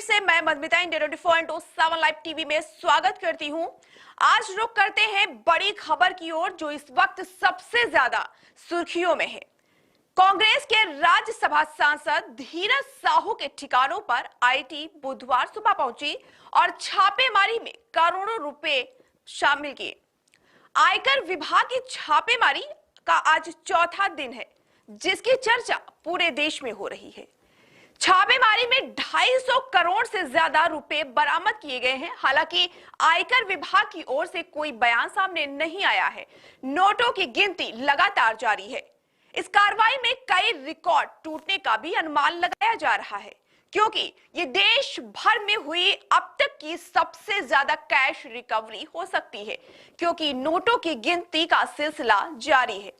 से मैं Madhumita India 24/7 live TV में स्वागत करती हूं। आज रुख करते हैं बड़ी खबर की ओर जो इस वक्त सबसे ज्यादा सुर्खियों में है। कांग्रेस के राज्यसभा सांसद धीरज साहू के ठिकानों पर आईटी बुधवार सुबह पहुंची और छापेमारी में करोड़ों रुपए शामिल किए। आयकर विभाग की छापेमारी का आज चौथा दिन है, जिसकी चर्चा पूरे देश में हो रही है। छापेमारी में 250 करोड़ से ज्यादा रुपए बरामद किए गए हैं। हालांकि आयकर विभाग की ओर से कोई बयान सामने नहीं आया है। नोटों की गिनती लगातार जारी है। इस कार्रवाई में कई रिकॉर्ड टूटने का भी अनुमान लगाया जा रहा है, क्योंकि ये देश भर में हुई अब तक की सबसे ज्यादा कैश रिकवरी हो सकती है, क्योंकि नोटों की गिनती का सिलसिला जारी है।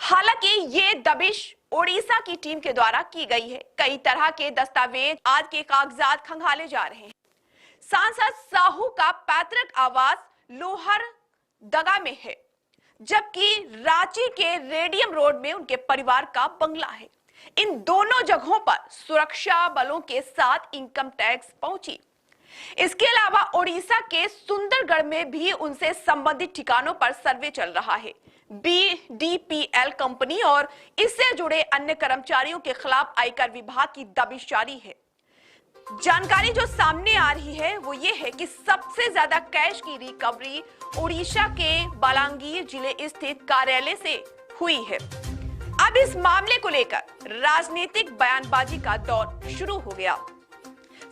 हालांकि ये दबिश ओडिशा की टीम के द्वारा की गई है। कई तरह के दस्तावेज आदि के कागजात खंगाले जा रहे हैं। सांसद साहू का पैतृक आवास लोहरदगा में है, जबकि रांची के रेडियम रोड में उनके परिवार का बंगला है। इन दोनों जगहों पर सुरक्षा बलों के साथ इनकम टैक्स पहुंची। इसके अलावा ओडिशा के सुंदरगढ़ में भी उनसे संबंधित ठिकानों पर सर्वे चल रहा है। बीडीपीएल कंपनी और इससे जुड़े अन्य कर्मचारियों के खिलाफ आयकर विभाग की दबिश जारी है। जानकारी जो सामने आ रही है वो ये है कि सबसे ज्यादा कैश की रिकवरी ओडिशा के बलांगीर जिले स्थित कार्यालय से हुई है। अब इस मामले को लेकर राजनीतिक बयानबाजी का दौर शुरू हो गया।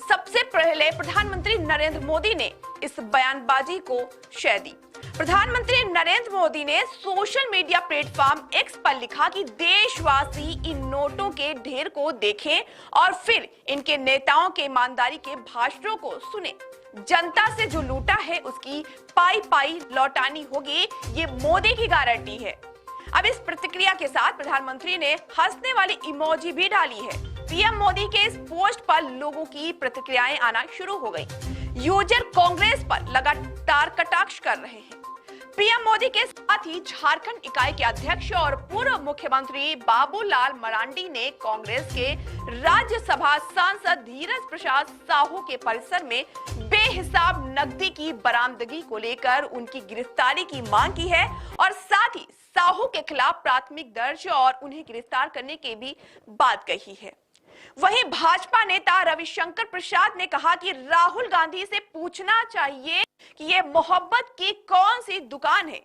सबसे पहले प्रधानमंत्री नरेंद्र मोदी ने इस बयानबाजी को शह दी। प्रधानमंत्री नरेंद्र मोदी ने सोशल मीडिया प्लेटफॉर्म एक्स पर लिखा कि देशवासी इन नोटों के ढेर को देखें और फिर इनके नेताओं के ईमानदारी के भाषणों को सुने। जनता से जो लूटा है उसकी पाई पाई लौटानी होगी, ये मोदी की गारंटी है। अब इस प्रतिक्रिया के साथ प्रधानमंत्री ने हंसने वाली इमोजी भी डाली है। पीएम मोदी के इस पोस्ट पर लोगों की प्रतिक्रियाएं आना शुरू हो गई। यूजर कांग्रेस पर लगातार कटाक्ष कर रहे हैं। पीएम मोदी के साथ ही झारखंड इकाई के अध्यक्ष और पूर्व मुख्यमंत्री बाबूलाल मरांडी ने कांग्रेस के राज्यसभा सांसद धीरज प्रसाद साहू के परिसर में बेहिसाब नकदी की बरामदगी को लेकर उनकी गिरफ्तारी की मांग की है और साथ ही साहू के खिलाफ प्राथमिक दर्ज और उन्हें गिरफ्तार करने की भी बात कही है। वहीं भाजपा नेता रविशंकर प्रसाद ने कहा कि राहुल गांधी से पूछना चाहिए कि ये मोहब्बत की कौन सी दुकान है।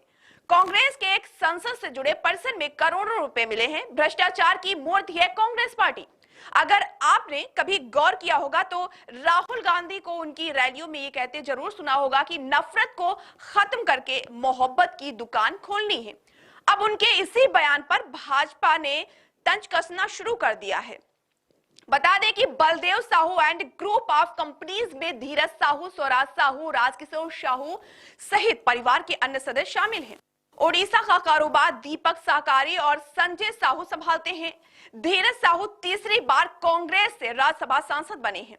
कांग्रेस के एक संसद से जुड़े पर्सन में करोड़ों रुपए मिले हैं। भ्रष्टाचार की मूर्ति है कांग्रेस पार्टी। अगर आपने कभी गौर किया होगा तो राहुल गांधी को उनकी रैलियों में ये कहते जरूर सुना होगा कि नफरत को खत्म करके मोहब्बत की दुकान खोलनी है। अब उनके इसी बयान पर भाजपा ने तंज कसना शुरू कर दिया है। बता दें कि Baldev Sahu and group of companies में धीरज साहू, स्वराज साहू, राजकिशोर साहू सहित परिवार के अन्य सदस्य शामिल हैं। ओडिशा का कारोबार दीपक सहकारी और संजय साहू संभालते हैं। धीरज साहू तीसरी बार कांग्रेस से राज्यसभा सांसद बने हैं।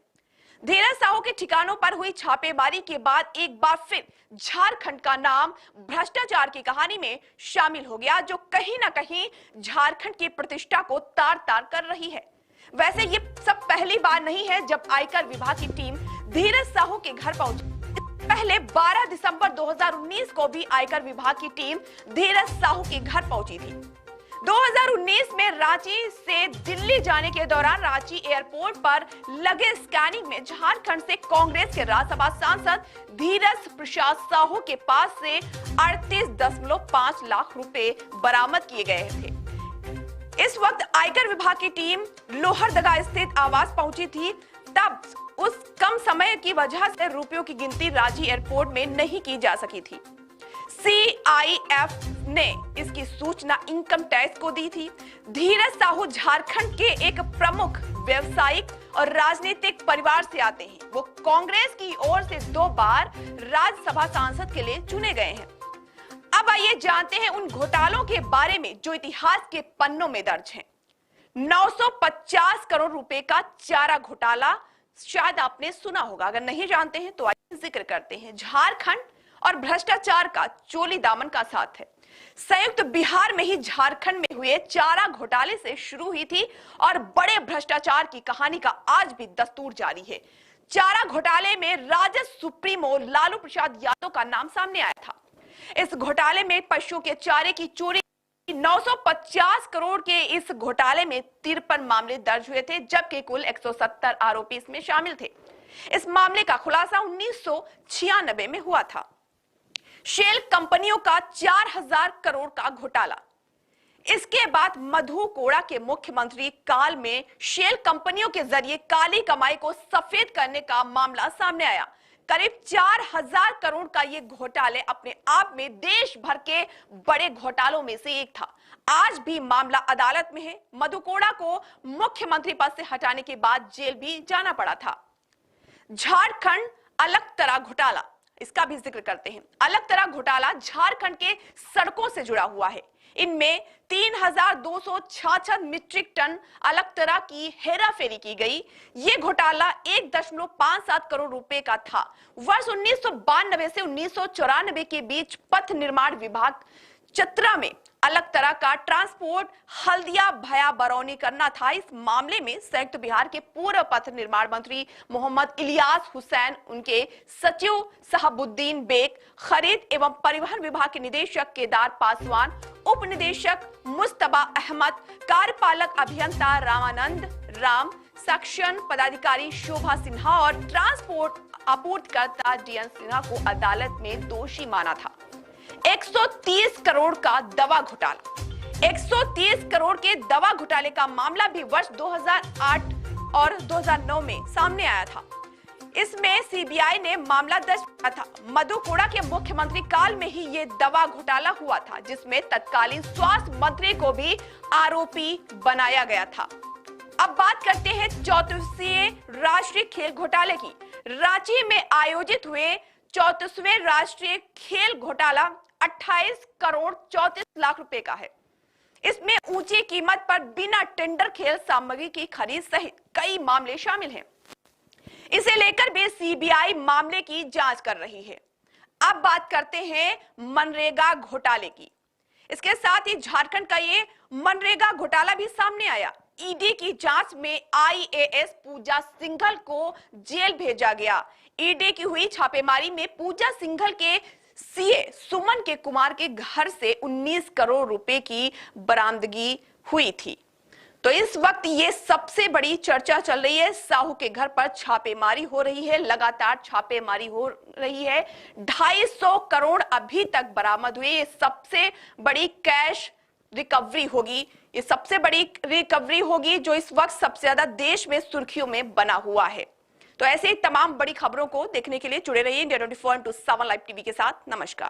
धीरज साहू के ठिकानों पर हुई छापेमारी के बाद एक बार फिर झारखंड का नाम भ्रष्टाचार की कहानी में शामिल हो गया, जो कहीं ना कहीं झारखंड की प्रतिष्ठा को तार तार कर रही है। वैसे ये सब पहली बार नहीं है जब आयकर विभाग की टीम धीरज साहू के घर पहुंची। पहले 12 दिसंबर 2019 को भी आयकर विभाग की टीम धीरज साहू के घर पहुंची थी। 2019 में रांची से दिल्ली जाने के दौरान रांची एयरपोर्ट पर लगे स्कैनिंग में झारखंड से कांग्रेस के राज्यसभा सांसद धीरज प्रसाद साहू के पास से 38.5 लाख रुपए बरामद किए गए थे। इस वक्त आयकर विभाग की टीम लोहरदगा स्थित आवास पहुंची थी। तब उस कम समय की वजह से रुपयों की गिनती रांची एयरपोर्ट में नहीं की जा सकी थी। सीआईएफ ने इसकी सूचना इनकम टैक्स को दी थी। धीरज साहू झारखंड के एक प्रमुख व्यवसायिक और राजनीतिक परिवार से आते हैं। वो कांग्रेस की ओर से 2 बार राज्यसभा सांसद के लिए चुने गए हैं। अब आइए जानते हैं उन घोटालों के बारे में जो इतिहास के पन्नों में दर्ज हैं। 950 करोड़ रुपए का चारा घोटाला शायद आपने सुना होगा। अगर नहीं जानते हैं तो आइए जिक्र करते हैं। झारखंड और भ्रष्टाचार का चोली दामन का साथ है। संयुक्त बिहार में ही झारखंड में हुए चारा घोटाले से शुरू हुई थी और बड़े भ्रष्टाचार की कहानी का आज भी दस्तूर जारी है। चारा घोटाले में राजद सुप्रीमो लालू प्रसाद यादव का नाम सामने आया था। इस घोटाले में पशुओं के चारे की चोरी 950 करोड़ के इस घोटाले में 53 मामले दर्ज हुए थे, जबकि कुल 170 आरोपी इसमें शामिल थे। इस मामले का खुलासा 1996 में हुआ था। शेल कंपनियों का 4000 करोड़ का घोटाला। इसके बाद मधु कोड़ा के मुख्यमंत्री काल में शेल कंपनियों के जरिए काली कमाई को सफेद करने का मामला सामने आया। करीब 4000 करोड़ का ये घोटाले अपने आप में देश भर के बड़े घोटालों में से एक था। आज भी मामला अदालत में है। मधु कोड़ा को मुख्यमंत्री पद से हटाने के बाद जेल भी जाना पड़ा था। झारखंड अलकतरा घोटाला, इसका भी जिक्र करते हैं। अलकतरा घोटाला झारखंड के सड़कों से जुड़ा हुआ है। इनमें 3266 मीट्रिक टन अलकतरा की हेराफेरी की गई। ये घोटाला 1.57 करोड़ रुपए का था। वर्ष 1992 से 1994 के बीच पथ निर्माण विभाग चतरा में अलकतरा का ट्रांसपोर्ट हल्दिया भया बरौनी करना था। इस मामले में संयुक्त बिहार के पूर्व पथ निर्माण मंत्री मोहम्मद इलियास हुसैन, उनके सचिव साहबुद्दीन बेग, खरीद एवं परिवहन विभाग के निदेशक केदार पासवान, उप निदेशक मुस्तबा अहमद, कार्यपालक अभियंता रामानंद राम, सेक्शन पदाधिकारी शोभा सिन्हा और ट्रांसपोर्ट आपूर्तिकर्ता डीएन सिन्हा को अदालत में दोषी माना था। 130 करोड़ का दवा घोटाला। 130 करोड़ के दवा घोटाले का मामला भी वर्ष 2008 और 2009 में सामने आया था। इसमें सीबीआई ने मामला दर्ज किया था। मधु कोड़ा के मुख्यमंत्री काल में ही ये दवा घोटाला हुआ था, जिसमें तत्कालीन स्वास्थ्य मंत्री को भी आरोपी बनाया गया था। अब बात करते हैं 34वें राष्ट्रीय खेल घोटाले की। रांची में आयोजित हुए 34वें राष्ट्रीय खेल घोटाला 28 करोड़ 34 लाख रुपए का है। इसमें ऊंची कीमत पर बिना टेंडर खेल सामग्री की खरीद सहित कई मामले शामिल हैं। इसे लेकर भी सीबीआई मामले की जांच कर रही है। अब बात करते हैं मनरेगा घोटाले की। इसके साथ ही झारखंड का ये मनरेगा घोटाला भी सामने आया। ईडी की जांच में आईएएस पूजा सिंघल को जेल भेजा गया। ईडी की हुई छापेमारी में पूजा सिंघल के सीए सुमन के कुमार के घर से 19 करोड़ रुपए की बरामदगी हुई थी। तो इस वक्त ये सबसे बड़ी चर्चा चल रही है। साहू के घर पर छापेमारी हो रही है, लगातार छापेमारी हो रही है। 250 करोड़ अभी तक बरामद हुए। ये सबसे बड़ी कैश रिकवरी होगी, ये सबसे बड़ी रिकवरी होगी जो इस वक्त सबसे ज्यादा देश में सुर्खियों में बना हुआ है। तो ऐसे ही तमाम बड़ी खबरों को देखने के लिए जुड़े रहिए इंडिया 24/7 लाइव टीवी के साथ। नमस्कार।